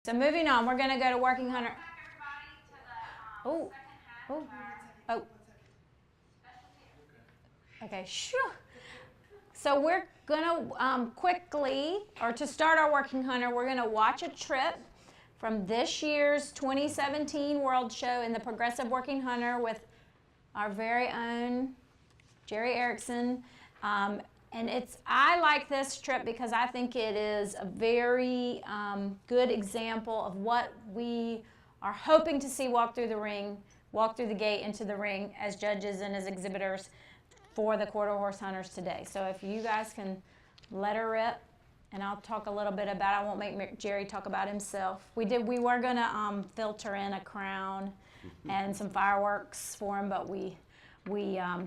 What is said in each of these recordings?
So moving on, we're going to go to Working Hunter. Oh, oh, oh. Okay, sure. So we're going to quickly, or to start our Working Hunter, we're going to watch a trip from this year's 2017 World Show in the Progressive Working Hunter with our very own Jerry Erickson. And I like this trip because I think it is a very good example of what we are hoping to see walk through the gate into the ring as judges and as exhibitors for the Quarter Horse Hunters today. So if you guys can let her rip, and I'll talk a little bit about it. I won't make Jerry talk about himself. We were going to filter in a crown and some fireworks for him, but we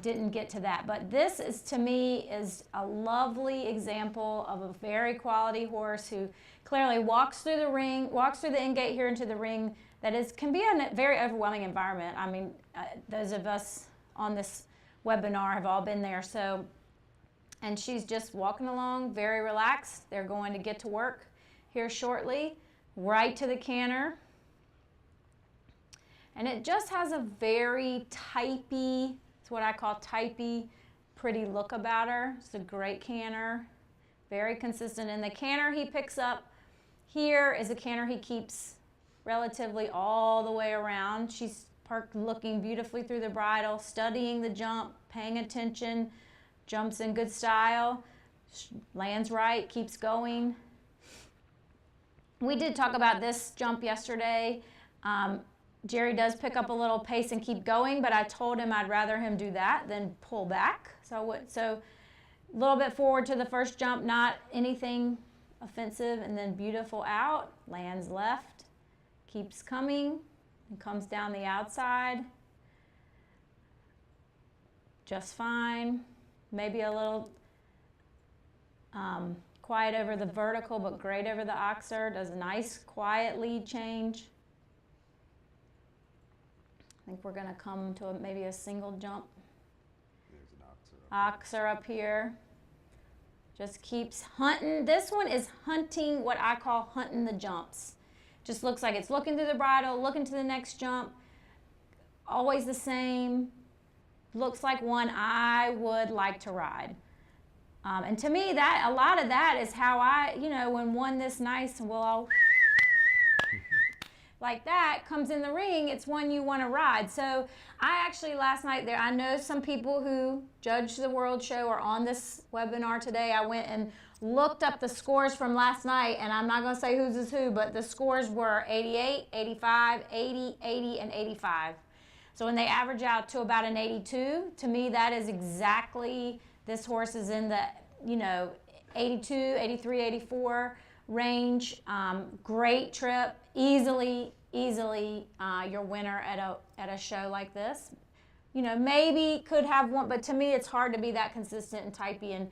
didn't get to that. But this is, to me, is a lovely example of a very quality horse who clearly walks through the end gate here into the ring. Can be a very overwhelming environment. I mean, those of us on this webinar have all been there. So, and she's just walking along, very relaxed. They're going to get to work here shortly, right to the canter. And it just has a very typey, it's what I call typey, pretty look about her. It's a great canter, very consistent. And the canter he picks up here is a canter he keeps relatively all the way around. She's parked looking beautifully through the bridle, studying the jump, paying attention, jumps in good style, lands right, keeps going. We did talk about this jump yesterday. Jerry does pick up a little pace and keep going, but I told him I'd rather him do that than pull back. So a little bit forward to the first jump, not anything offensive, and then beautiful out, lands left, keeps coming, and comes down the outside. Just fine. Maybe a little quiet over the vertical, but great over the oxer. Does a nice quiet lead change. I think we're going to come to maybe a single jump. There's an oxer up here. Just keeps hunting. This one is hunting what I call hunting the jumps. Just looks like it's looking through the bridle, looking to the next jump. Always the same. Looks like one I would like to ride. And to me, a lot of that is how when one this nice and we'll all like that comes in the ring, it's one you want to ride. So I actually last night I know some people who judge the World Show are on this webinar today. I went and looked up the scores from last night, and I'm not going to say whose is who, but the scores were 88, 85, 80, 80, and 85. So when they average out to about an 82, to me that is exactly, this horse is in the 82, 83, 84 range. Great trip, easily your winner at a show like this. Maybe could have one, but to me it's hard to be that consistent and typey.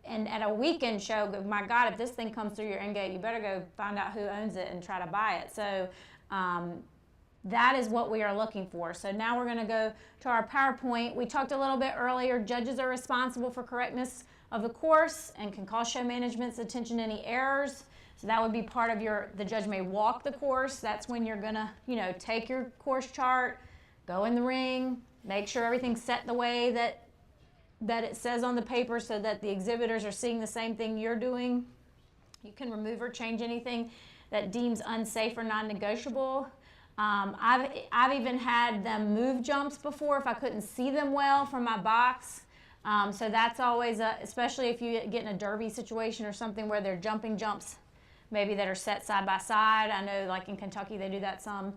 And at a weekend show, my God, if this thing comes through your end gate, you better go find out who owns it and try to buy it. So that is what we are looking for. So now we're going to go to our PowerPoint. We talked a little bit earlier, judges are responsible for correctness of the course and can call show management's attention to any errors. So that would be part of the judge may walk the course. That's when you're going to, take your course chart, go in the ring, make sure everything's set the way that it says on the paper so that the exhibitors are seeing the same thing you're doing. You can remove or change anything that deems unsafe or non-negotiable. I've even had them move jumps before if I couldn't see them well from my box. So that's always, especially if you get in a derby situation or something where they're jumping jumps maybe that are set side by side. I know like in Kentucky they do that some.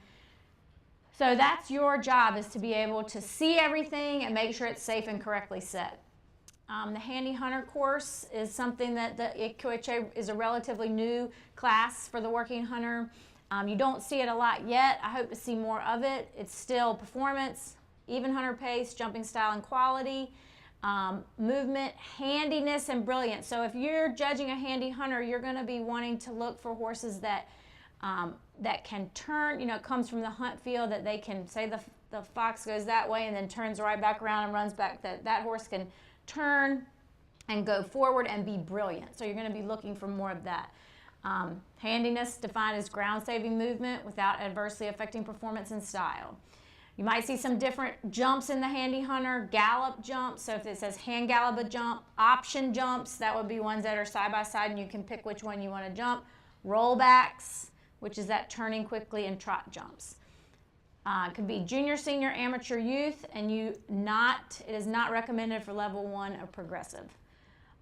So that's your job, is to be able to see everything and make sure it's safe and correctly set. The Handy Hunter course is something that the ICQHA is a relatively new class for the working hunter. You don't see it a lot yet. I hope to see more of it. It's still performance, even hunter pace, jumping style and quality, movement, handiness, and brilliance. So if you're judging a handy hunter, you're going to be wanting to look for horses that can turn, it comes from the hunt field, that they can, say the fox goes that way and then turns right back around and runs back, that horse can turn and go forward and be brilliant. So you're going to be looking for more of that. Handiness defined as ground-saving movement without adversely affecting performance and style. You might see some different jumps in the Handy Hunter. Gallop jumps, so if it says hand gallop a jump. Option jumps, that would be ones that are side by side and you can pick which one you want to jump. Rollbacks, which is that turning quickly, and trot jumps. Could be junior, senior, amateur, youth, and it is not recommended for level 1 or progressive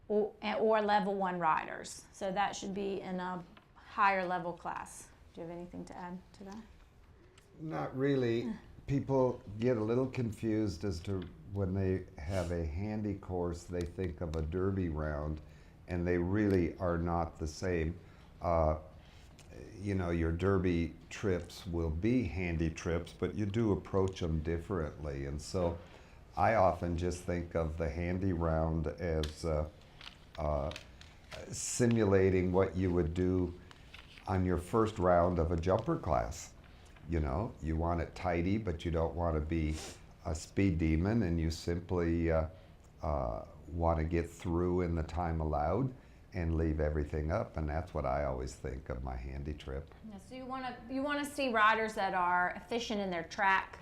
or level 1 riders. So that should be in a higher level class. Do you have anything to add to that? Not really. People get a little confused as to when they have a handy course, they think of a derby round, and they really are not the same. Your derby trips will be handy trips, but you do approach them differently. And so I often just think of the handy round as simulating what you would do on your first round of a jumper class. You want it tidy, but you don't want to be a speed demon, and you simply want to get through in the time allowed and leave everything up, and that's what I always think of my handy trip. Yeah, so you want to see riders that are efficient in their track,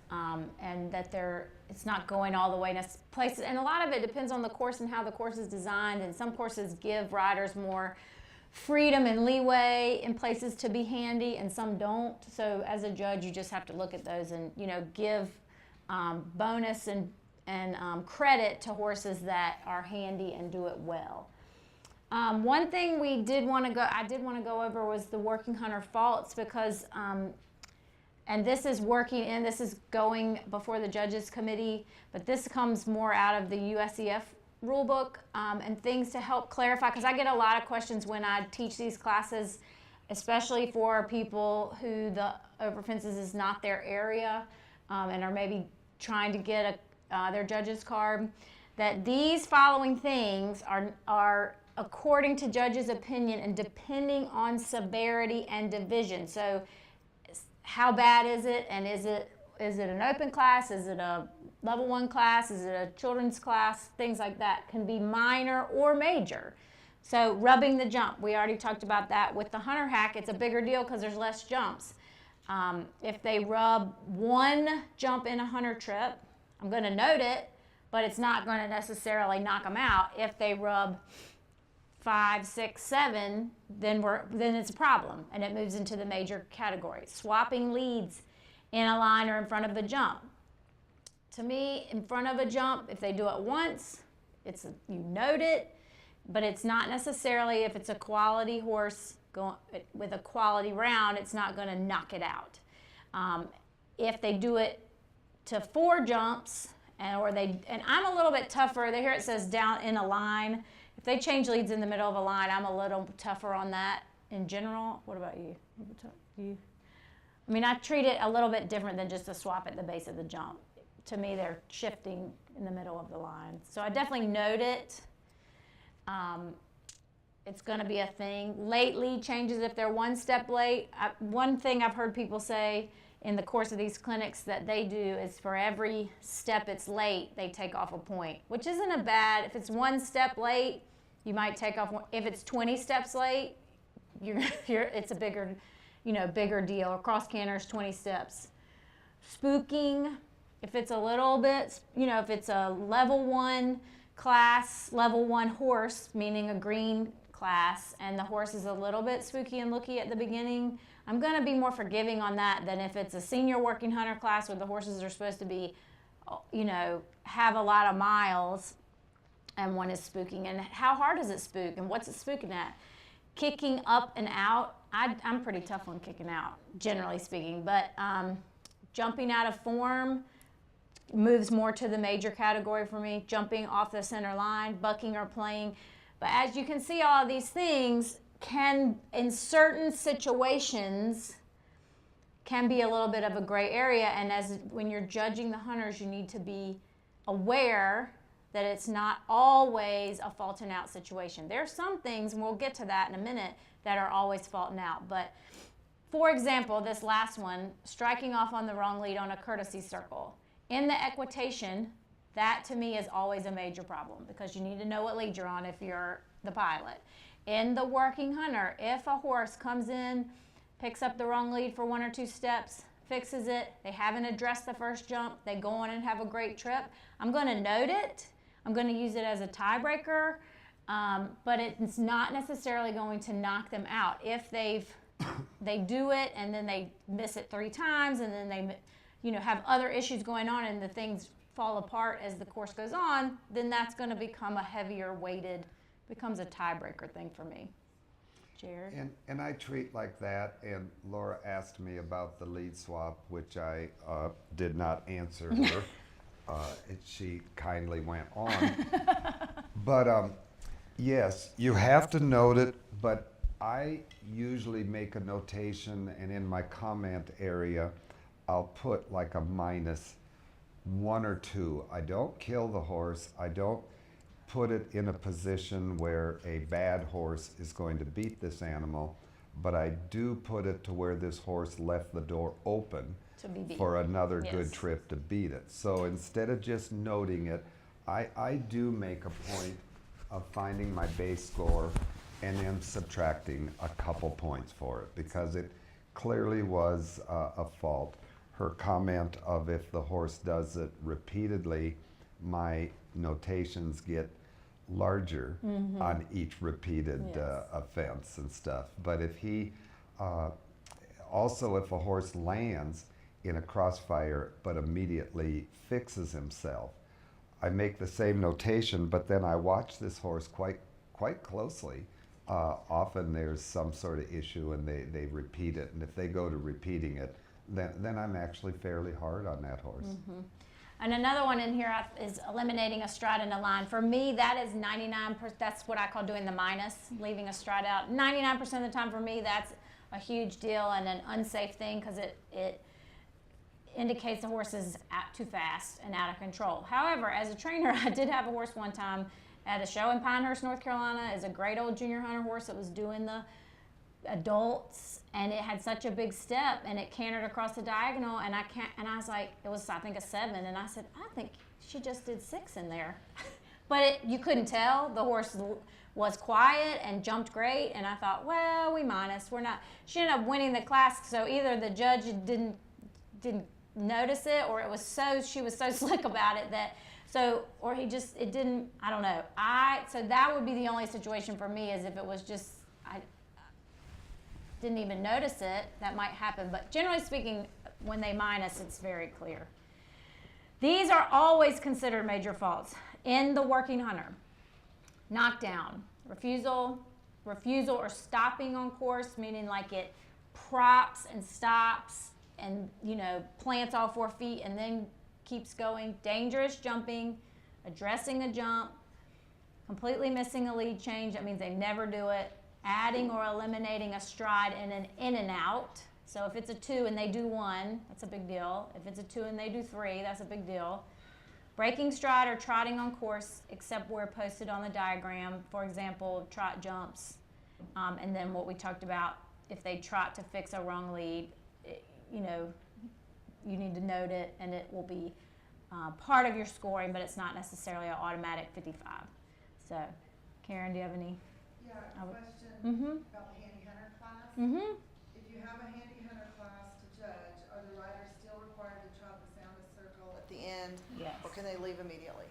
and that it's not going all the way to places. And a lot of it depends on the course and how the course is designed. And some courses give riders more freedom and leeway in places to be handy, and some don't. So as a judge, you just have to look at those and give bonus and credit to horses that are handy and do it well. One thing I did want to go over was the working hunter faults, because and this is going before the judges committee, but this comes more out of the USEF rule book, and things to help clarify, because I get a lot of questions when I teach these classes, especially for people who the over fences is not their area, and are maybe trying to get their judge's card, that these following things are according to judge's opinion and depending on severity and division. So how bad is it, and is it an open class, is it a level 1 class, is it a children's class, things like that can be minor or major. So rubbing the jump, we already talked about that. With the hunter hack, it's a bigger deal because there's less jumps. If they rub 1 jump in a hunter trip, I'm going to note it, but it's not going to necessarily knock them out. If they rub 5, 6, 7, then it's a problem, and it moves into the major category. Swapping leads in a line or in front of a jump. To me, in front of a jump, if they do it once, you note it, but it's not necessarily, if it's a quality horse with a quality round, it's not going to knock it out. If they do it to 4 jumps, and I'm a little bit tougher. Here it says down in a line. If they change leads in the middle of a line, I'm a little tougher on that in general. What about you? I treat it a little bit different than just a swap at the base of the jump. To me, they're shifting in the middle of the line. So I definitely note it. It's going to be a thing. Late lead changes, if they're 1 step late. One thing I've heard people say in the course of these clinics that they do is for every step it's late, they take off a point, which isn't a bad. If it's 1 step late, you might take off one. If it's 20 steps late, it's a bigger deal. Cross canters, 20 steps. Spooking, if it's a little bit, if it's a level 1 class, level 1 horse, meaning a green class, and the horse is a little bit spooky and looky at the beginning, I'm going to be more forgiving on that than if it's a senior working hunter class where the horses are supposed to be, have a lot of miles, and one is spooking. And how hard does it spook, and what's it spooking at? Kicking up and out, I'm pretty tough on kicking out, generally speaking, but jumping out of form moves more to the major category for me. Jumping off the center line, bucking or playing. But as you can see, all of these things can, in certain situations, can be a little bit of a gray area. And when you're judging the hunters, you need to be aware that it's not always a faulting out situation. There are some things, and we'll get to that in a minute, that are always faulting out. But for example, this last one, striking off on the wrong lead on a courtesy circle. In the equitation, that to me is always a major problem, because you need to know what lead you're on if you're the pilot. In the working hunter, if a horse comes in, picks up the wrong lead for 1 or 2 steps, fixes it, they haven't addressed the first jump, they go on and have a great trip, I'm going to note it. I'm going to use it as a tiebreaker, but it's not necessarily going to knock them out. If they do it and then they miss it 3 times and then they have other issues going on and the things fall apart as the course goes on, then that's going to become a heavier weighted, becomes a tiebreaker thing for me. Jared? And I treat like that, and Laura asked me about the lead swap, which I did not answer her. She kindly went on. But yes, you have to note it, but I usually make a notation, and in my comment area, I'll put like a -1 or 2. I don't kill the horse. I don't put it in a position where a bad horse is going to beat this animal, but I do put it to where this horse left the door open for another good trip to beat it. So instead of just noting it, I do make a point of finding my base score and then subtracting a couple points for it, because it clearly was a fault. Her comment of if the horse does it repeatedly, my notations get larger on each repeated offense and stuff. But if he, also if a horse lands in a crossfire but immediately fixes himself, I make the same notation, but then I watch this horse quite closely. Often there's some sort of issue and they repeat it, and if they go to repeating it, then I'm actually fairly hard on that horse. And another one in here is eliminating a stride in a line. For me, that is 99%, that's what I call doing the minus, leaving a stride out. 99% of the time for me, that's a huge deal and an unsafe thing, because it indicates the horse is too fast and out of control. However, as a trainer, I did have a horse one time at a show in Pinehurst, North Carolina. It's a great old junior hunter horse that was doing the adults, and it had such a big step and it cantered across the diagonal, and I was like, it was I think a 7, and I said, I think she just did 6 in there. But you couldn't tell. The horse was quiet and jumped great, and I thought, well, we're not. She ended up winning the class, so either the judge didn't notice it, or she was so slick about it or he just, it didn't, I don't know. So that would be the only situation for me, is if it was just, I didn't even notice it, that might happen. But generally speaking, when they minus, it's very clear. These are always considered major faults in the working hunter. Knockdown, refusal or stopping on course, meaning like it props and stops and plants all 4 feet and then keeps going. Dangerous jumping, addressing a jump, completely missing a lead change, that means they never do it. Adding or eliminating a stride in an in and out. So if it's a 2 and they do 1, that's a big deal. If it's a 2 and they do 3, that's a big deal. Breaking stride or trotting on course except where posted on the diagram. For example, trot jumps. And then what we talked about, if they trot to fix a wrong lead, you need to note it, and it will be part of your scoring, but it's not necessarily an automatic 55. So, Karen, do you have any? Yeah, a question about the handy hunter class. If you have a handy hunter class to judge, are the riders still required to trot the sound of circle at the end? Yes. Or can they leave immediately?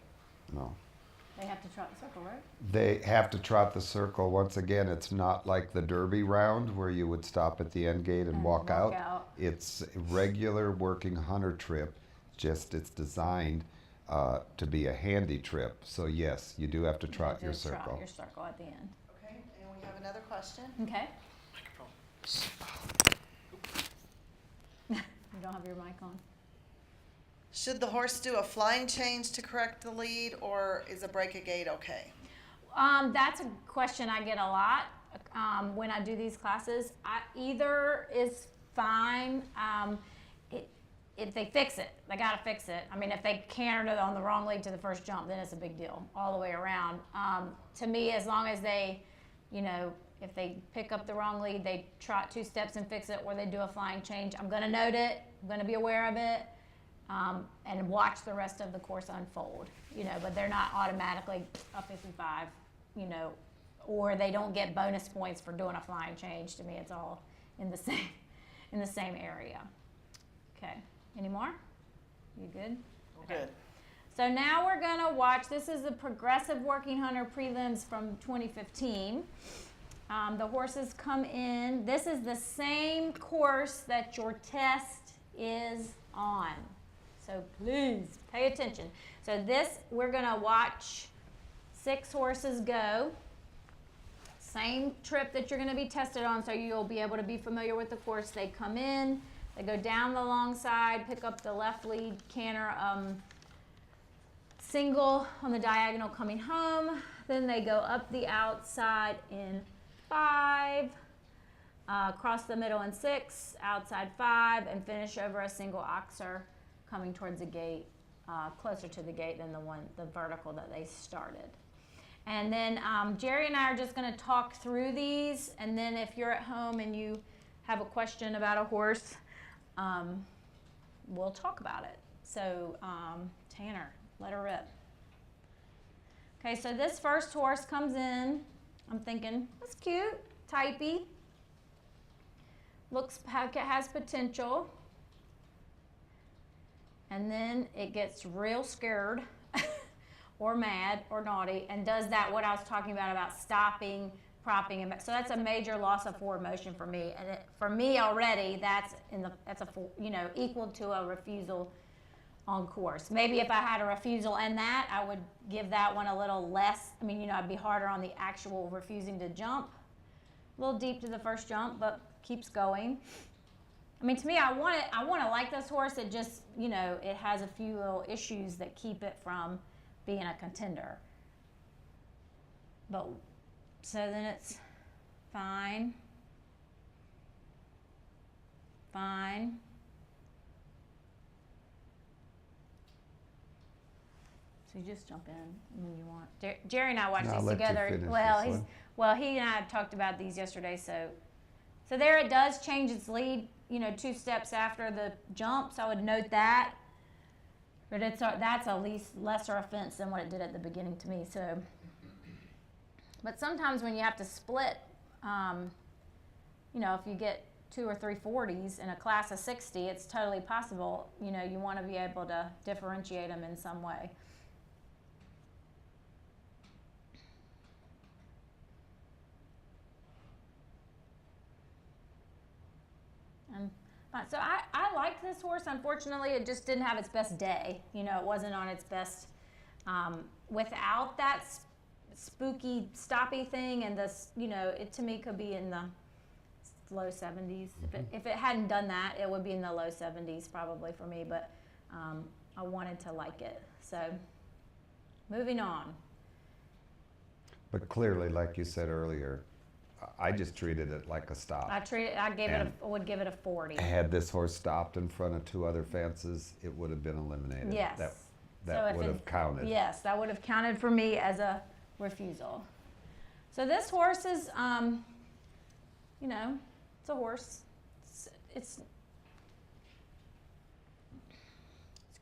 No. They have to trot the circle, right? They have to trot the circle. Once again, it's not like the Derby round where you would stop at the end gate and walk out. It's a regular working hunter trip, just it's designed to be a handy trip. So yes, you do have to trot your circle. Trot your circle at the end. Okay, and we have another question. Okay. You don't have your mic on. Should the horse do a flying change to correct the lead, or is a break a gate okay? That's a question I get a lot when I do these classes. Either is fine. If they fix it, they got to fix it. I mean, if they cantered on the wrong lead to the first jump, then it's a big deal all the way around. To me, as long as they, if they pick up the wrong lead, they trot 2 steps and fix it, or they do a flying change, I'm going to note it. I'm going to be aware of it. And watch the rest of the course unfold, but they're not automatically a 55, or they don't get bonus points for doing a flying change. To me, it's all in the same area. Okay, any more? You good? Good. So now we're gonna watch, this is the Progressive Working Hunter prelims from 2015. The horses come in, this is the same course that your test is on. So please pay attention. So this, we're gonna watch 6 horses go. Same trip that you're gonna be tested on, so you'll be able to be familiar with the course. They come in, they go down the long side, pick up the left lead canter, single on the diagonal coming home. Then they go up the outside in 5, across the middle in 6, outside 5, and finish over a single oxer coming towards the gate, closer to the gate than the vertical that they started. And then Jerry and I are just going to talk through these, and then if you're at home and you have a question about a horse, we'll talk about it. So Tanner, let her rip. Okay, so this first horse comes in. I'm thinking, that's cute, typey. Looks like it has potential. And then it gets real scared or mad or naughty and does that, what I was talking about stopping, propping. And so that's a major loss of forward motion for me. And for me already, that's equal to a refusal on course. Maybe if I had a refusal and that, I would give that one a little less. I mean, I'd be harder on the actual refusing to jump. A little deep to the first jump, but keeps going. I mean, to me, I want to like this horse. It just, it has a few little issues that keep it from being a contender. But, so then it's fine. Fine. So you just jump in when you want. Jerry and I watched these together. He and I had talked about these yesterday. So there it does change its lead, 2 steps after the jump. So I would note that. But that's a lesser offense than what it did at the beginning to me. So, but sometimes when you have to split, if you get 2 or 3 40s in a class of 60, it's totally possible. You want to be able to differentiate them in some way. So I liked this horse. Unfortunately, it just didn't have its best day. It wasn't on its best without that spooky stoppy thing, and it to me could be in the low 70s. If it hadn't done that, it would be in the low 70s probably for me. But I wanted to like it. So moving on. But clearly, like you said earlier, I just treated it like a stop. I would give it a 40. Had this horse stopped in front of 2 other fences, it would have been eliminated. Yes. That would have counted. Yes, that would have counted for me as a refusal. So this horse is, it's a horse. It's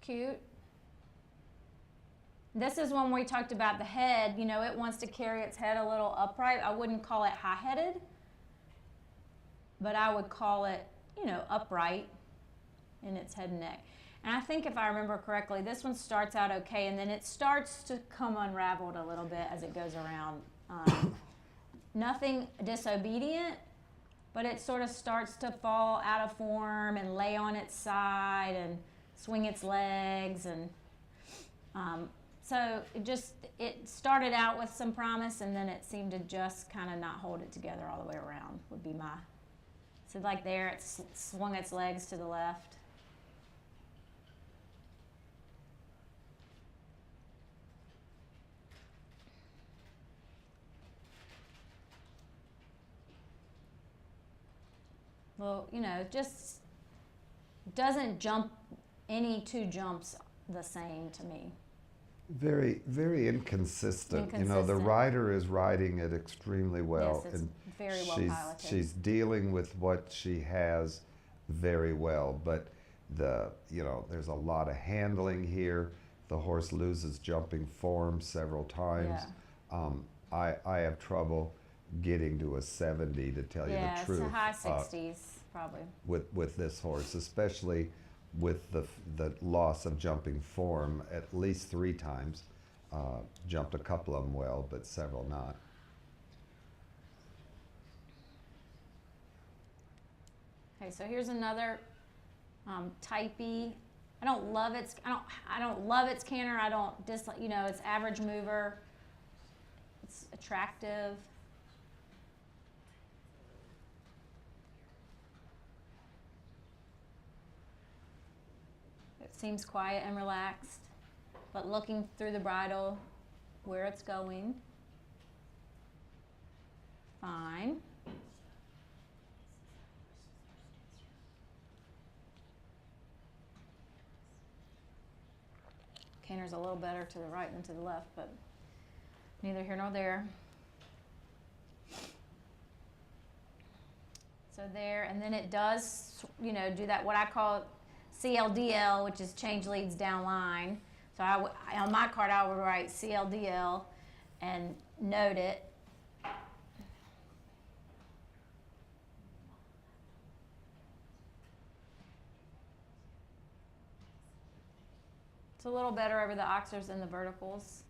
cute. This is when we talked about the head. It wants to carry its head a little upright. I wouldn't call it high-headed, but I would call it, upright in its head and neck. And I think if I remember correctly, this one starts out okay, and then it starts to come unraveled a little bit as it goes around. Nothing disobedient, but it sort of starts to fall out of form and lay on its side and swing its legs and so it started out with some promise, and then it seemed to just kind of not hold it together all the way around, would be my. So like there, it swung its legs to the left. Well, just doesn't jump any 2 jumps the same to me. Very, very inconsistent. The Inconsistent. rider is riding it extremely well. Yes, it's very well piloted. She's dealing with what she has very well, but there's a lot of handling here. The horse loses jumping form several times. Yeah. I have trouble getting to a 70, to tell you Yeah, the it's truth. a high 60s, probably. With this horse, especially with the loss of jumping form at least 3 times. Jumped a couple of them well, but several not. Okay, so here's another typey. I don't love its canter. I don't dislike, it's average mover. It's attractive. It seems quiet and relaxed, but looking through the bridle where it's going. Fine. Canter's a little better to the right than to the left, but neither here nor there. So there, and then it does, do that, what I call CLDL, which is change leads down line. So on my card, I would write CLDL and note it. It's a little better over the oxers than the verticals.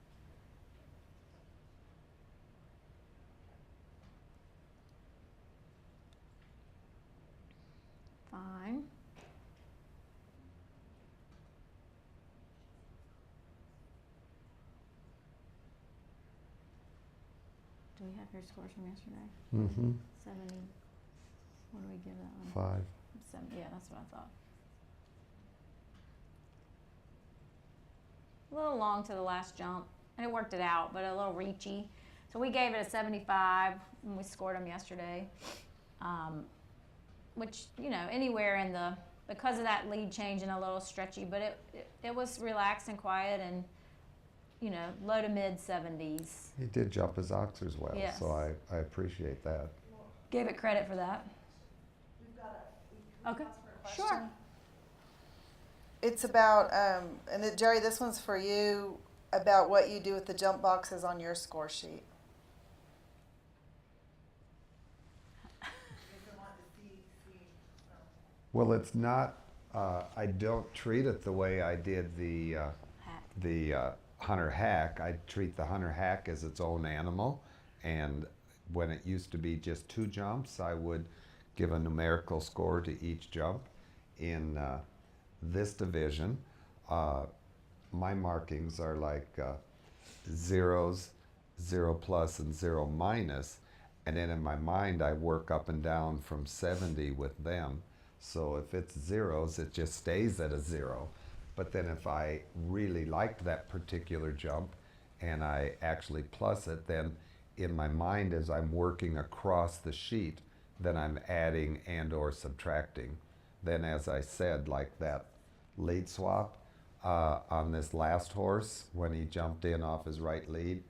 Fine. Do we have your scores from yesterday? Mm-hmm. 70. What do we give that one? 5. 70. Yeah, that's what I thought. A little long to the last jump, and it worked it out, but a little reachy. So we gave it a 75 when we scored them yesterday, which, anywhere in because of that lead change and a little stretchy, but it was relaxed and quiet and, low to mid 70s. He did jump his oxers well, Yes. so I appreciate that. Gave it credit for that. We've got Okay, a sure. question. It's about, Jerry, this one's for you, about what you do with the jump boxes on your score sheet. Well, it's not, I don't treat it the way I did the hunter hack. I treat the hunter hack as its own animal, and when it used to be just 2 jumps, I would give a numerical score to each jump. In this division, my markings are like zeros, 0 plus, and 0 minus, and then in my mind I work up and down from 70 with them. So if it's zeros, it just stays at a 0. But then if I really liked that particular jump and I actually plus it, then in my mind as I'm working across the sheet, then I'm adding and or subtracting. Then as I said, like that lead swap on this last horse, when he jumped in off his right lead,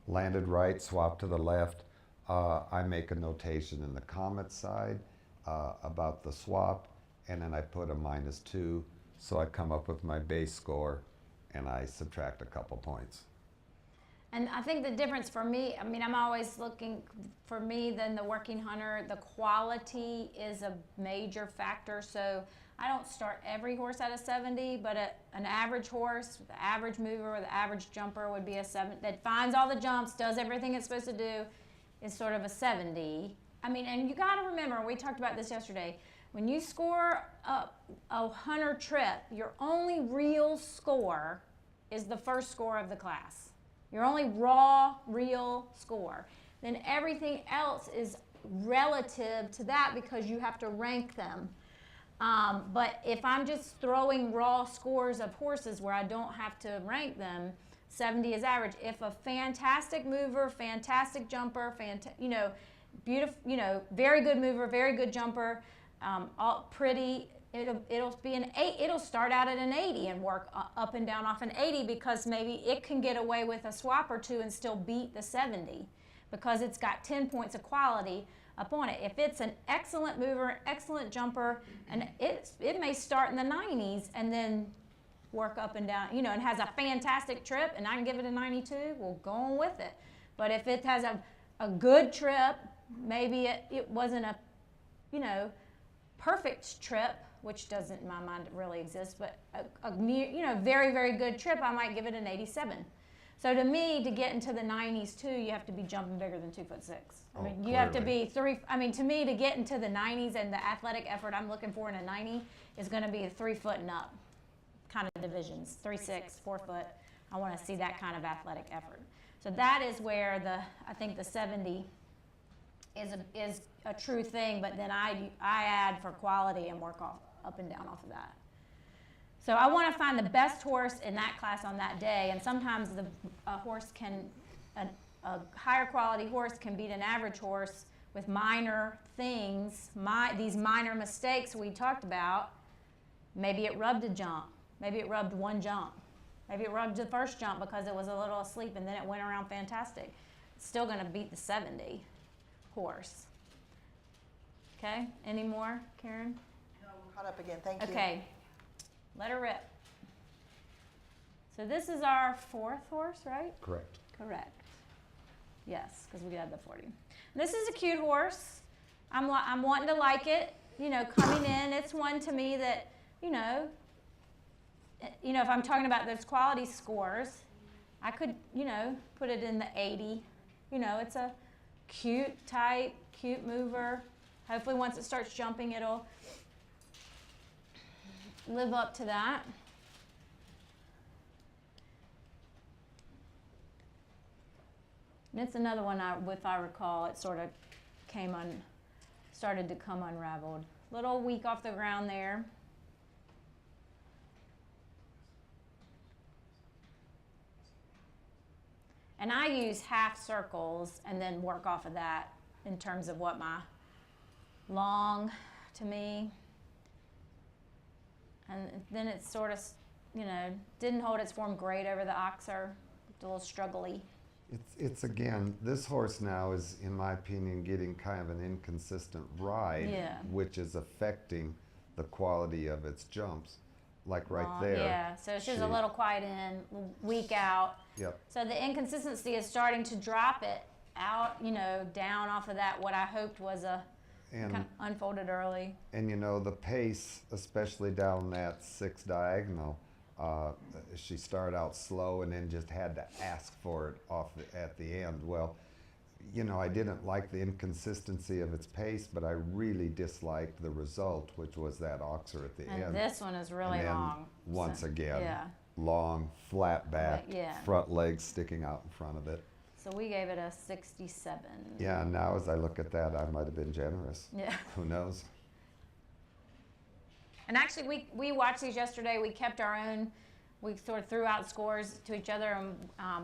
landed right, swapped to the left, I make a notation in the comment side about the swap, and then I put a -2, so I come up with my base score, and I subtract a couple points. And I think the difference for me, I'm always looking, for me, then the working hunter, the quality is a major factor. So I don't start every horse at a 70, but an average horse, the average mover or the average jumper would be a 7, that finds all the jumps, does everything it's supposed to do, is sort of a 70. And you got to remember, we talked about this yesterday, when you score a hunter trip, your only real score is the first score of the class. Your only raw, real score. Then everything else is relative to that because you have to rank them. But if I'm just throwing raw scores of horses where I don't have to rank them, 70 is average. If a fantastic mover, fantastic jumper, beautiful, very good mover, very good jumper, all pretty, it'll be an 8. It'll start out at an 80 and work up and down off an 80 because maybe it can get away with a swap or 2 and still beat the 70 because it's got 10 points of quality upon it. If it's an excellent mover, excellent jumper, and it may start in the 90s and then work up and down, and has a fantastic trip, and I can give it a 92, well, go on with it. But if it has a good trip, maybe it wasn't a, perfect trip, which doesn't in my mind really exist, but a near, very, very good trip, I might give it an 87. So to me, to get into the 90s too, you have to be jumping bigger than 2'6". I mean, you have to be to me, to get into the 90s and the athletic effort I'm looking for in a 90 is going to be a 3 foot and up kind of divisions, 3'6", 4 foot. I want to see that kind of athletic effort. So that is where I think the 70 is a true thing, but then I add for quality and work up and down off of that. So I want to find the best horse in that class on that day, and sometimes a higher quality horse can beat an average horse with minor things, these minor mistakes we talked about. Maybe it rubbed a jump, maybe it rubbed one jump, maybe it rubbed the first jump because it was a little asleep and then it went around fantastic. It's still going to beat the 70 horse. Okay, any more, Karen? No, we're caught up again, thank you. Okay, let her rip. So this is our 4th horse, right? Correct. Correct. Yes, because we had the 40. This is a cute horse. I'm wanting to like it. Coming in, it's one to me that, if I'm talking about those quality scores, I could, put it in the 80. It's a cute type, cute mover. Hopefully once it starts jumping, it'll live up to that. And it's another one, if I recall, it sort of started to come unraveled. Little weak off the ground there. And I use half circles and then work off of that in terms of what my long to me. And then it sort of, didn't hold its form great over the Oxer. Looked a little struggly. It's again, this horse now is, in my opinion, getting kind of an inconsistent ride, which is affecting the quality of its jumps. Like right there. Yeah, so she's a little quiet in, weak out. Yep. So the inconsistency is starting to drop it out, down off of that, what I hoped was kind of unfolded early. And the pace, especially down that 6 diagonal, she started out slow and then just had to ask for it at the end. Well, I didn't like the inconsistency of its pace, but I really disliked the result, which was that Oxer at the end. And this one is really and then long. Once again, long, flat back, front legs sticking out in front of it. So we gave it a 67. Yeah, and now as I look at that, I might have been generous. Yeah. Who knows? And actually, we watched these yesterday. We kept our own. We sort of threw out scores to each other,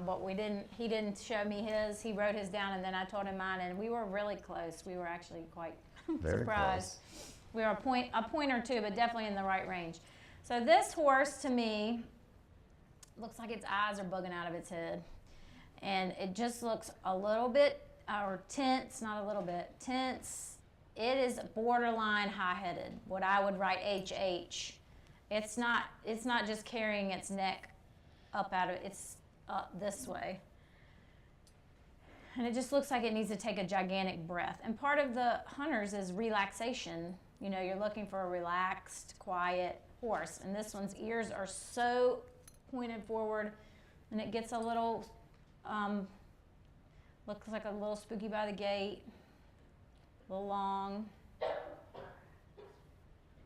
but he didn't show me his. He wrote his down, and then I told him mine, and we were really close. We were actually quite surprised. Close. We were a point or two, but definitely in the right range. So this horse, to me, looks like its eyes are bugging out of its head. And it just looks a little bit, or tense, not a little bit, tense. It is borderline high-headed, what I would write HH. It's not just carrying its neck up out of it, it's up this way. And it just looks like it needs to take a gigantic breath. And part of the hunters is relaxation. You're looking for a relaxed, quiet horse. And this one's ears are so pointed forward, and it gets a little, looks like a little spooky by the gate, a little long.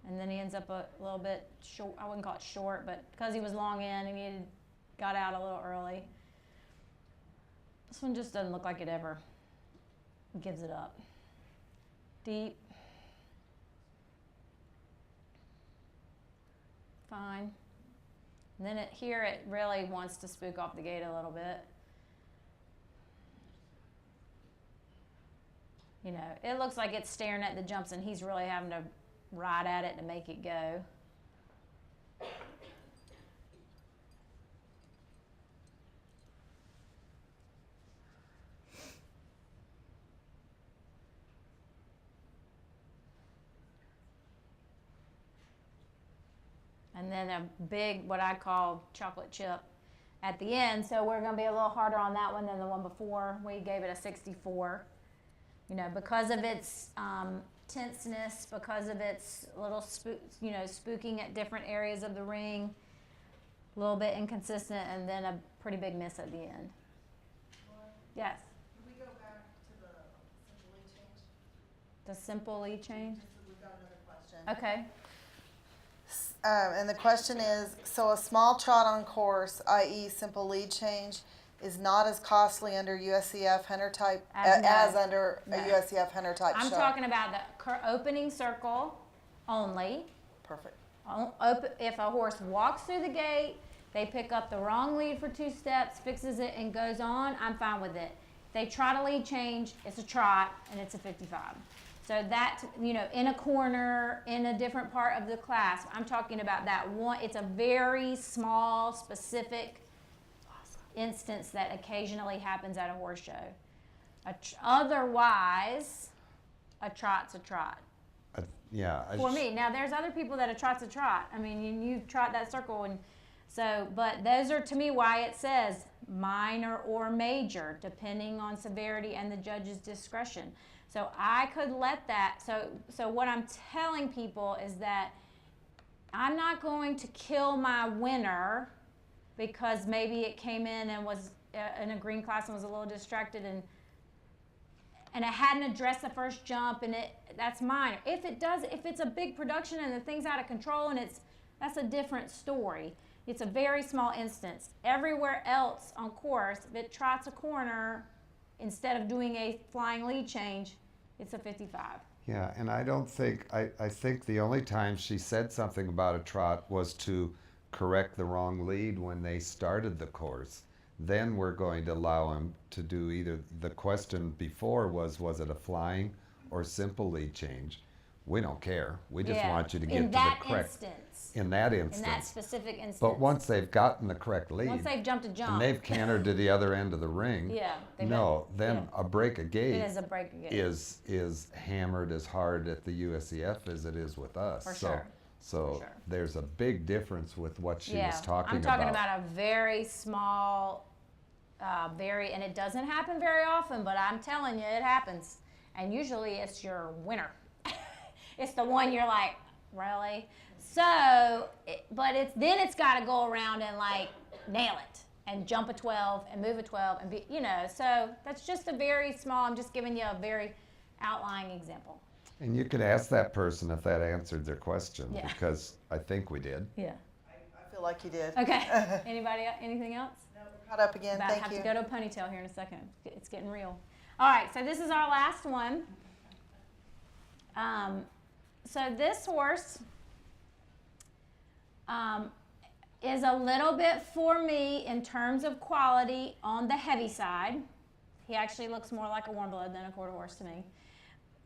And then he ends up a little bit short. I wouldn't call it short, but because he was long in and he got out a little early. This one just doesn't look like it ever gives it up. Deep. Fine. And then here it really wants to spook off the gate a little bit. It looks like it's staring at the jumps and he's really having to ride at it to make it go. And then a big, what I call chocolate chip at the end. So we're going to be a little harder on that one than the one before. We gave it a 64. You know, because of its tenseness, because of its little spooking at different areas of the ring, a little bit inconsistent, and then a pretty big miss at the end. Yes. Can we go back to the simple lead change? The simple lead change. We've got another question. Okay. And the question is, so a small trot on course, i.e. simple lead change, is not as costly under USCF hunter type as under a USCF hunter type I'm show? talking about the opening circle only. Perfect. If a horse walks through the gate, they pick up the wrong lead for 2 steps, fixes it, and goes on, I'm fine with it. They trot a lead change, it's a trot, and it's a 55. So that, in a corner, in a different part of the class, I'm talking about that one. It's a very small, specific instance that occasionally happens at a horse show. Otherwise, a trot's a trot. For me. Now, there's other people that a trot's a trot. I mean, you trot that circle, and so, but those are, to me, why it says minor or major, depending on severity and the judge's discretion. So I could let that, so what I'm telling people is that I'm not going to kill my winner because maybe it came in and was in a green class and was a little distracted and it hadn't addressed the first jump, and that's minor. If it's a big production and the thing's out of control and that's a different story. It's a very small instance. Everywhere else on course, if it trots a corner instead of doing a flying lead change, it's a 55. Yeah, and I don't think, I think the only time she said something about a trot was to correct the wrong lead when they started the course. Then we're going to allow them to do either, the question before was it a flying or simple lead change? We don't care. We just want you to get to the correct. In that instance. In that specific instance. But once they've gotten the correct lead. Once they've jumped a jump. And they've cantered to the other end of the ring. Yeah. A break a gate. It is a break a gate. Is hammered as hard at the USCF as it is with us. For sure. So there's a big difference with what she was talking about. I'm talking about a very small, and it doesn't happen very often, but I'm telling you, it happens. And usually it's your winner. It's the one you're like, really? So, then it's got to go around and like nail it and jump a 12 and move a 12 and be, so that's just a very small, I'm just giving you a very outlying example. And you could ask that person if that answered their question, because I think we did. Yeah. I feel like you did. Okay. Anything else? No, we're caught up again. Thank you. Have to go to a ponytail here in a second. It's getting real. All right, so this is our last one. So this horse is a little bit, for me, in terms of quality, on the heavy side. He actually looks more like a warm blood than a quarter horse to me.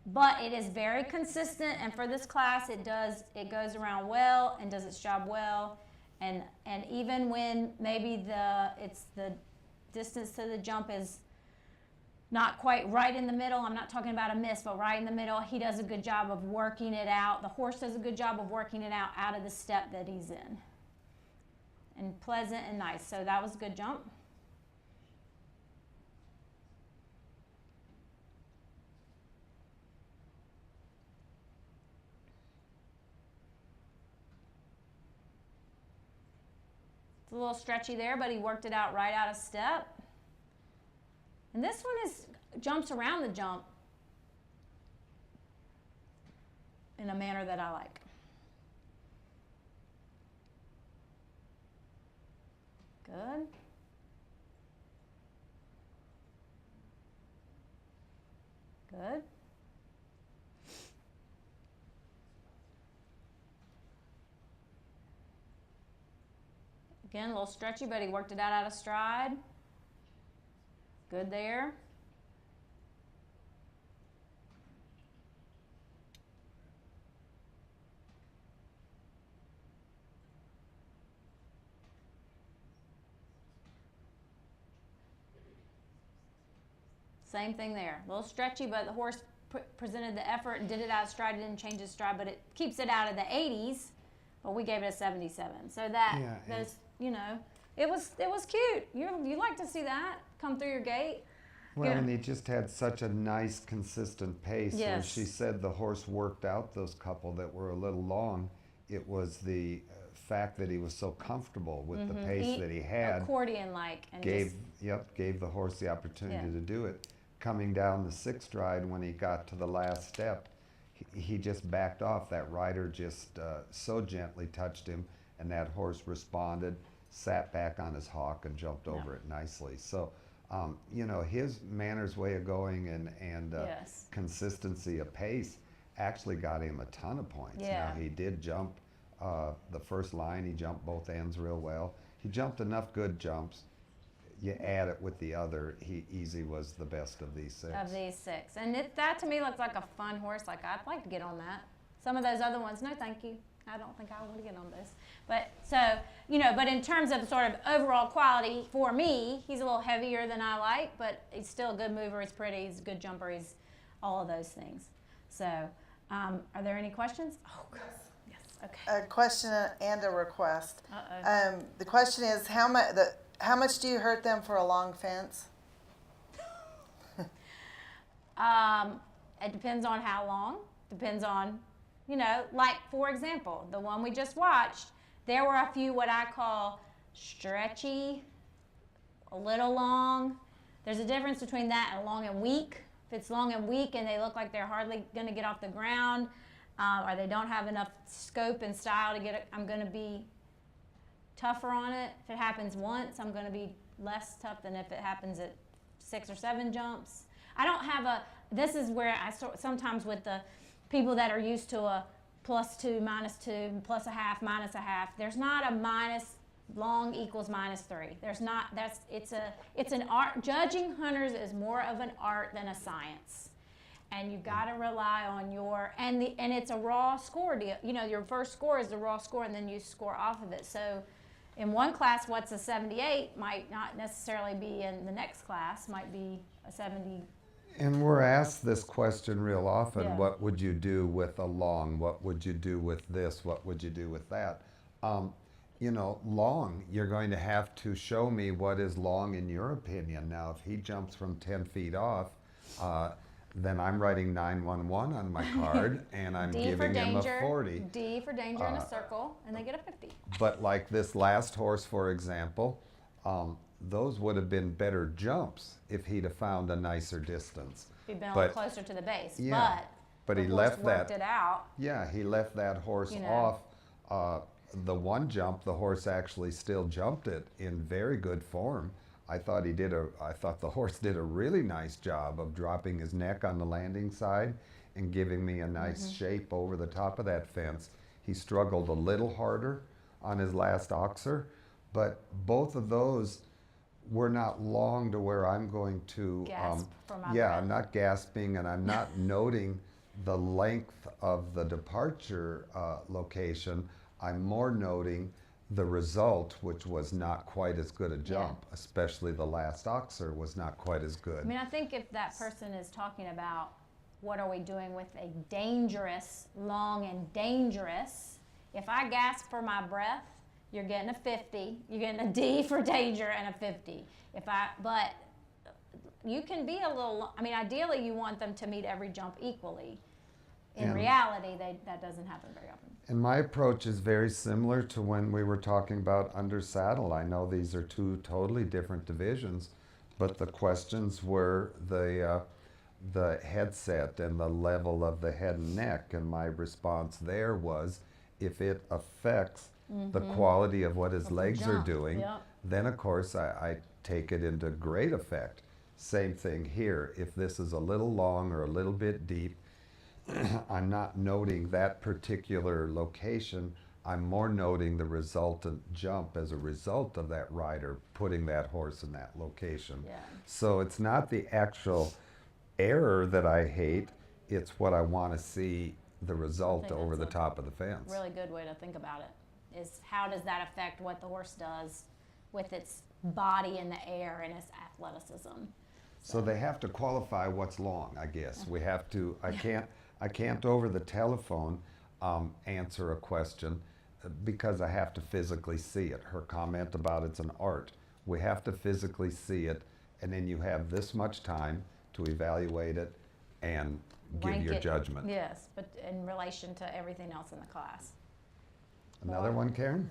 But it is very consistent, and for this class, it goes around well and does its job well. And even when maybe the distance to the jump is not quite right in the middle, I'm not talking about a miss, but right in the middle, he does a good job of working it out. The horse does a good job of working it out of the step that he's in. And pleasant and nice. So that was a good jump. It's a little stretchy there, but he worked it out right out of step. And this one jumps around the jump in a manner that I like. Good. Good. Again, a little stretchy, but he worked it out of stride. Good there. Same thing there. A little stretchy, but the horse presented the effort and did it out of stride. It didn't change his stride, but it keeps it out of the 80s. But we gave it a 77. So that, It was cute. You like to see that come through your gate. Well, Yeah. and he just had such a nice, consistent pace. When Yes. she said the horse worked out those couple that were a little long, it was the fact that he was so comfortable with the pace that he had. Accordion-like. And Gave the horse the opportunity Yeah. to do it. Coming down the sixth stride, when he got to the last step, he just backed off. That rider just so gently touched him, and that horse responded, sat back on his hock, and jumped over it nicely. So, you know, his manners way of going and Yes. consistency of pace actually got him a ton of points. Yeah. Now, he did jump the first line. He jumped both ends real well. He jumped enough good jumps. You add it with the other, he easy was the best of these six. Of these six. And that to me looks like a fun horse. Like, I'd like to get on that. Some of those other ones, no thank you. I don't think I want to get on this. But so, you know, but in terms of sort of overall quality, for me, he's a little heavier than I like, but he's still a good mover. He's pretty. He's a good jumper. He's all of those things. So, are there any questions? Oh, yes. Yes. Okay. A question and a request. Uh-oh. The question is, how much do you hurt them for a long fence? It depends on how long. Depends on, you know, like for example, the one we just watched, there were a few what I call stretchy, a little long. There's a difference between that and long and weak. If it's long and weak and they look like they're hardly going to get off the ground, or they don't have enough scope and style to get it, I'm going to be tougher on it. If it happens once, I'm going to be less tough than if it happens at 6 or 7 jumps. I don't have this is where I sometimes with the people that are used to a +2, -2, +0.5, -0.5, there's not a minus long equals -3. There's not, it's an art. Judging hunters is more of an art than a science. And you've got to rely on and it's a raw score deal. You know, your first score is the raw score and then you score off of it. So in one class, what's a 78 might not necessarily be in the next class, might be a 70. And we're asked this question real often, Yeah. what would you do with a long? What would you do with this? What would you do with that? You know, long, you're going to have to show me what is long in your opinion. Now, if he jumps from 10 feet off, then I'm writing 911 on my card and I'm D for giving him a danger, 40. D for danger in a circle, and they get a 50. But like this last horse, for example, those would have been better jumps if he'd have found a nicer distance. If you've been a But- little closer to the base. Yeah, but the he horse left worked that. it out. Yeah, he left that horse You know. off. The one jump, the horse actually still jumped it in very good form. I thought the horse did a really nice job of dropping his neck on the landing side and giving me a nice shape over the top of that fence. He struggled a little harder on his last oxer, but both of those were not long to where I'm going to Gasp for my yeah, breath. I'm not gasping and I'm not noting the length of the departure location. I'm more noting the result, which was not quite as good a jump, especially the last oxer was not quite as good. I mean, I think if that person is talking about what are we doing with a dangerous, long and dangerous, if I gasp for my breath, you're getting a 50. You're getting a D for danger and a 50. But you can be a little, I mean, ideally you want them to meet every jump equally. In And- reality, that doesn't happen very often. And my approach is very similar to when we were talking about under saddle. I know these are two totally different divisions, but the questions were the headset and the level of the head and neck. And my response there was, if it affects the quality of what his Of the legs are jump, doing, yep. then of course I take it into great effect. Same thing here. If this is a little long or a little bit deep, I'm not noting that particular location. I'm more noting the resultant jump as a result of that rider putting that horse in that location. Yeah. So it's not the actual error that I hate, it's what I want to see the result think over the that's a top of the fence. Really good way to think about it is how does that affect what the horse does with its body in the air and its athleticism. So they have to qualify what's long, I guess. We have to, I can't over the telephone answer a question because I have to physically see it. Her comment about it's an art. We have to physically see it, and then you have this much time to evaluate it and give Rank your it- judgment. Yes, but in relation to everything else in the class. Another one, Karen?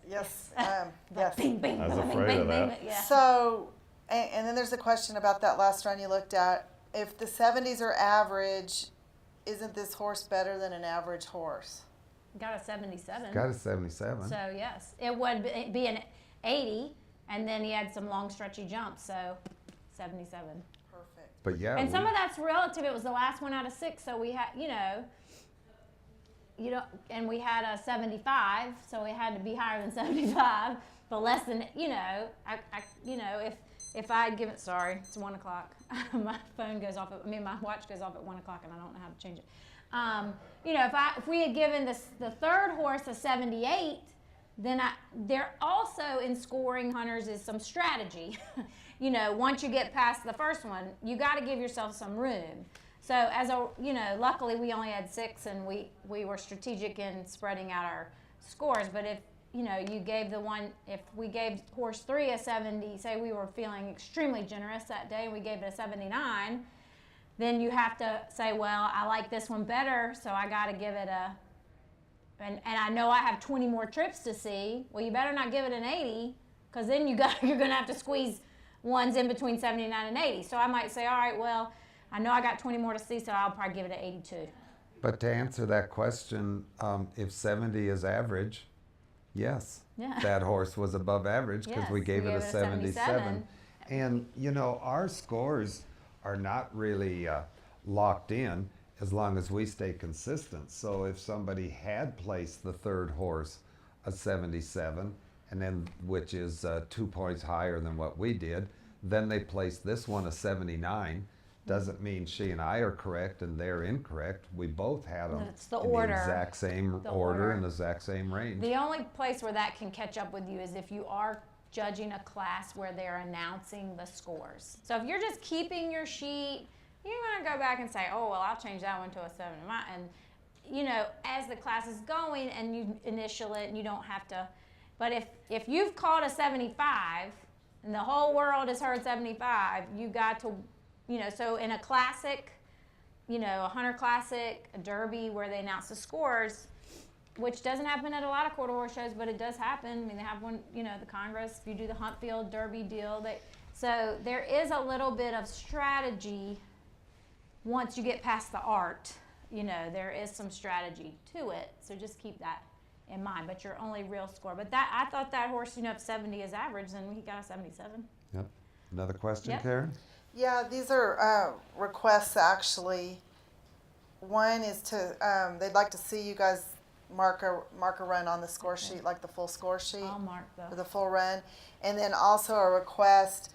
Yes, Like yes. bing, bing, I was bing, afraid bing, of bing, that. yeah. So, and then there's a question about that last run you looked at. If the 70s are average, isn't this horse better than an average horse? Got a 77. Got a 77. So yes, it would be an 80, and then he had some long stretchy jumps, so 77. Perfect. But yeah, And some of that's relative. It was the last one out of 6, so we had, and we had a 75, so it had to be higher than 75, but less than, if I had given, sorry, it's 1 o'clock. My phone goes off. My watch goes off at 1 o'clock, and I don't know how to change it. If we had given the third horse a 78, then there also in scoring hunters is some strategy. Once you get past the first one, you got to give yourself some room. So luckily we only had 6, and we were strategic in spreading out our scores. But if if we gave horse 3 a 70, say we were feeling extremely generous that day, and we gave it a 79, then you have to say, well, I like this one better, so I got to give it and I know I have 20 more trips to see. Well, you better not give it an 80, because then you're going to have to squeeze ones in between 79 and 80. So I might say, all right, well, I know I got 20 more to see, so I'll probably give it an 82. But to answer that question, if 70 is average, yes, Yeah. that horse was above average because we Yes, gave we it a gave it a 77. 77. And our scores are not really locked in as long as we stay consistent. So if somebody had placed the third horse a 77, and then which is 2 points higher than what we did, then they placed this one a 79. Doesn't mean she and I are correct and they're incorrect. We both had them It's the in order. the exact same The order order. and the exact same range. The only place where that can catch up with you is if you are judging a class where they're announcing the scores. So if you're just keeping your sheet, you're going to go back and say, oh, well, I'll change that one to a 7. And, as the class is going and you initial it, and you don't have to. But if you've called a 75 and the whole world has heard 75, you got to, so in a classic, a hunter classic, a derby where they announce the scores, which doesn't happen at a lot of quarter horse shows, but it does happen. I mean, they have one, the Congress, if you do the Huntfield Derby deal. So there is a little bit of strategy once you get past the art. There is some strategy to it. So just keep that in mind. But your only real score. But I thought that horse, if 70 is average, then he got a 77. Yep. Another question, Yep. Karen? Yeah, these are requests actually. One is to they'd like to see you guys mark a run on the score sheet, like the full score sheet, I'll mark for the full run, and then also a request.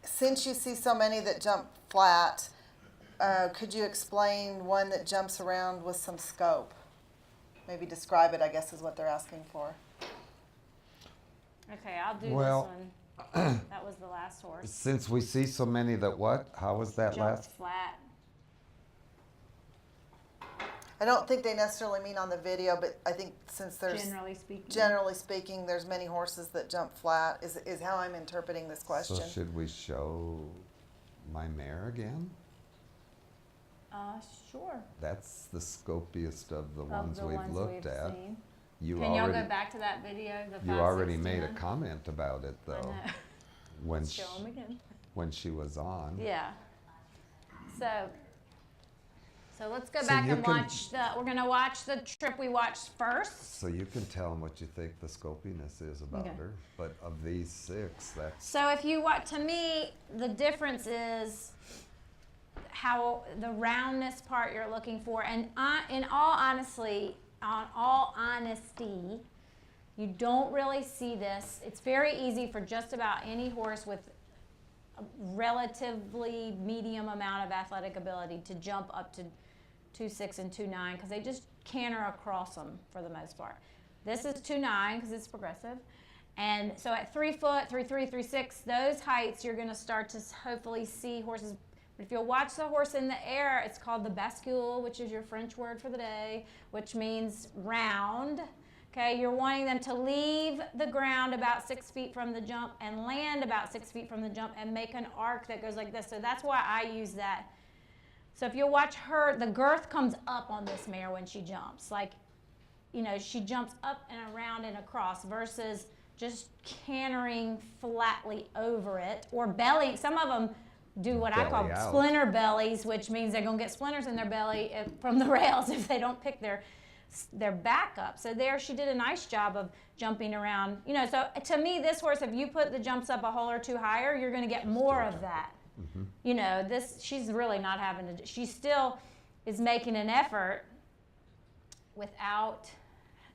Since you see so many that jump flat, could you explain one that jumps around with some scope? Maybe describe it, I guess, is what they're asking for. Okay, I'll do Well, this one. That was the last horse. Since we see so many that what? How was that Jumped last? flat. I don't think they necessarily mean on the video, but I think since there's Generally speaking. there's many horses that jump flat is how I'm interpreting this question. So should we show my mare again? Sure. That's the scopiest of the Of ones the we've ones looked we've at. seen. You Can y'all already, go back to that video? The you already made a 569? comment about it I though, know. when Let's she, show 'em again. when she was on. Yeah. So let's go So back you and can- watch we're gonna watch the trip we watched first. So you can tell them what you think the scopiness is about Okay. her. But of these 6, that's So if you watch, to me, the difference is how the roundness part you're looking for, and in all honesty, you don't really see this. It's very easy for just about any horse with a relatively medium amount of athletic ability to jump up to 2.6 and 2.9 because they just canter across them for the most part. This is 2.9 because it's progressive. And so at 3 foot, 3.3, 3.6, those heights, you're going to start to hopefully see horses If you'll watch the horse in the air, it's called the bascule, which is your French word for the day, which means round. Okay, you're wanting them to leave the ground about 6 feet from the jump and land about 6 feet from the jump and make an arc that goes like this. So that's why I use that. So if you'll watch her, the girth comes up on this mare when she jumps. Like, you know, she jumps up and around and across versus just cantering flatly over it or belly. Some of them do what I call Belly out. splinter bellies, which means they're going to get splinters in their belly from the rails if they don't pick their back up. So there she did a nice job of jumping around. You know, so to me, this horse, if you put the jumps up a hole or two higher, you're going to get more of that. Mm-hmm. You know, she's really not having to, she still is making an effort without,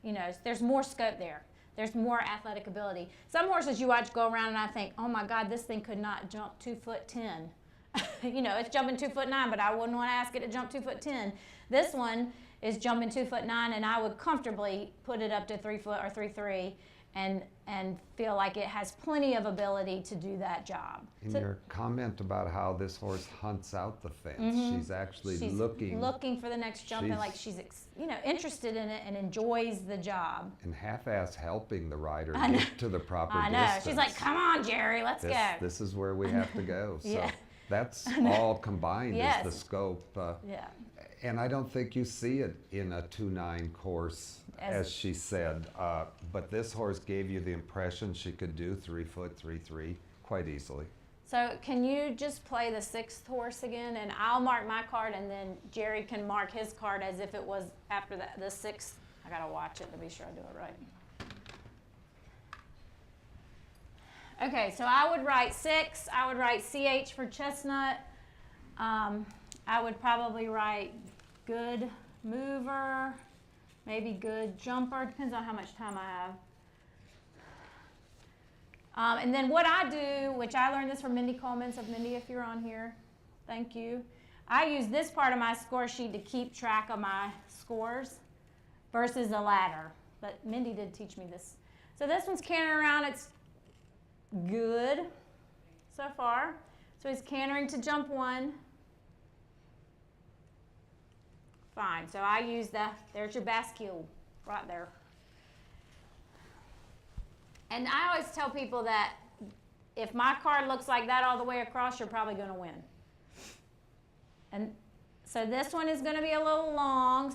you know, there's more scope there. There's more athletic ability. Some horses you watch go around and I think, oh my God, this thing could not jump 2'10". You know, it's jumping 2'9", but I wouldn't want to ask it to jump 2'10". This one is jumping 2'9", and I would comfortably put it up to 3 foot or 3'3", and feel like it has plenty of ability to do that job. In So- your comment about how this horse hunts out the fence, she's actually She's looking for the next jump and She's- like she's you know, interested in it and enjoys the job. and half-ass helping the rider I know. get to the proper I know. distance. She's like, come on, Jerry, let's this, go. this is where we have to go. So Yeah. that's all combined Yes. is the scope. Yeah. And I don't think you see it in a 2-9 course, as she said. But this horse gave you the impression she could do 3 foot, 3'3" quite easily. So can you just play the 6th horse again, and I'll mark my card, and then Jerry can mark his card as if it was after the 6th. I gotta watch it to be sure I do it right. Okay, so I would write 6. I would write CH for Chestnut. I would probably write good mover, maybe good jumper. Depends on how much time I have. And then what I do, which I learned this from Mindy Coleman, so Mindy, if you're on here, thank you. I use this part of my score sheet to keep track of my scores versus a ladder. But Mindy did teach me this. So this one's cantering around. It's good so far. So he's cantering to jump 1. Fine. So I use there's your bascule right there. And I always tell people that if my card looks like that all the way across, you're probably going to win. And so this one is going to be a little long.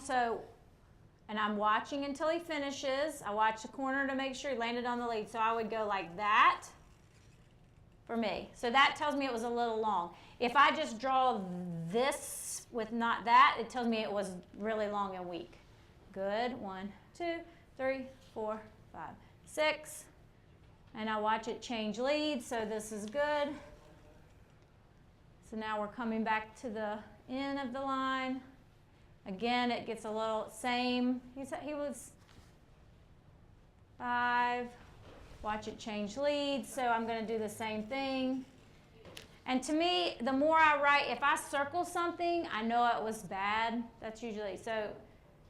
And I'm watching until he finishes. I watch the corner to make sure he landed on the lead. So I would go like that for me. So that tells me it was a little long. If I just draw this with not that, it tells me it was really long and weak. Good. 1, 2, 3, 4, 5, 6. And I watch it change leads, so this is good. So now we're coming back to the end of the line. Again, it gets a little same. He was 5. Watch it change leads, so I'm going to do the same thing. And to me, the more I write, if I circle something, I know it was bad. That's usually, so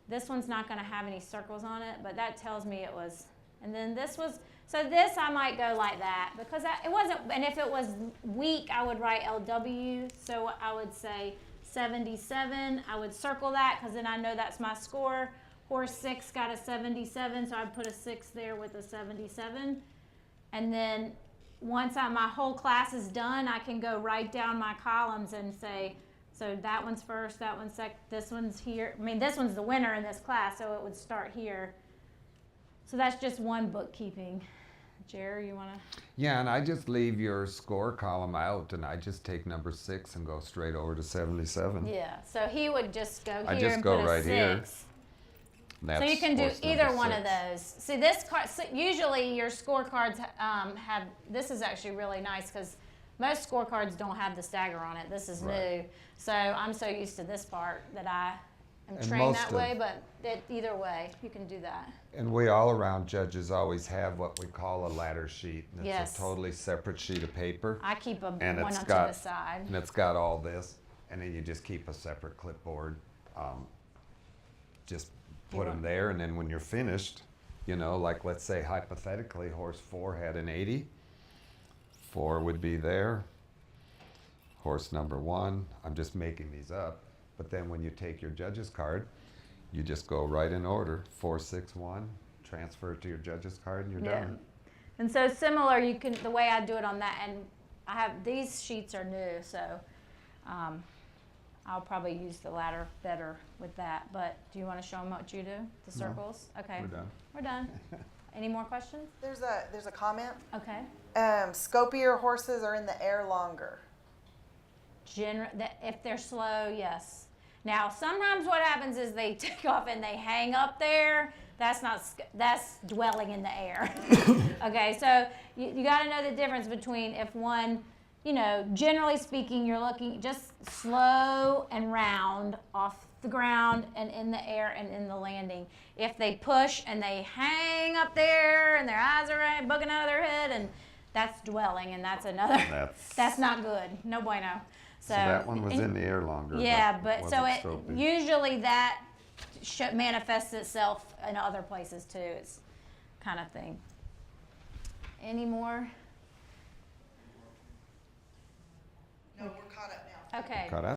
this one's not going to have any circles on it, but that tells me it was. And then this was, so this I might go like that because it wasn't, and if it was weak, I would write LW. So I would say 77. I would circle that because then I know that's my score. Horse 6 got a 77, so I'd put a 6 there with a 77. And then once my whole class is done, I can go write down my columns and say, so that one's first, that one's second, this one's here. I mean, this one's the winner in this class, so it would start here. So that's just one bookkeeping. Jerry, you want to? Yeah, and I just leave your score column out, and I just take number 6 and go straight over to 77. Yeah, so he would just go here I just and go put a right 6. here. So you can do That's either number one of 6. those. See, this card, so usually your scorecards have, this is actually really nice because most scorecards don't have the stagger on it. This is Right. new. So I'm so used to this part that I am And trained most that of- way, but either way, you can do that. And we all-around judges always have what we call a ladder sheet. And it's Yes. a totally separate sheet of paper. I keep a And one it's onto got- the side. And it's got all this, and then you just keep a separate clipboard. Just put them there, and then when you're finished, you know, like let's say hypothetically, horse 4 had an 80. 4 would be there. course number 1. I'm just making these up. But then when you take your judge's card, you just go right in order, 4, 6, 1, transfer it to your judge's card, and you're Yeah. done. And so similar, you can, the way I do it on that, and I have, these sheets are new, so I'll probably use the ladder better with that. But do you want to show them what you do, the No. circles? Okay. We're done. We're done. Any more questions? There's a comment. Okay. Scopier horses are in the air longer. If they're slow, yes. Now, sometimes what happens is they take off and they hang up there. That's dwelling in the air. Okay, so you got to know the difference between if one, generally speaking, you're looking just slow and round off the ground and in the air and in the landing. If they push and they hang up there and their eyes are bugging out of their head, and that's dwelling, and that's another. That's not good. No bueno. So that one was in the air longer. Yeah, but so wasn't it so big. usually that manifests itself in other places too. It's kind of thing. Any more? No, we're caught up now. Okay. Cut out.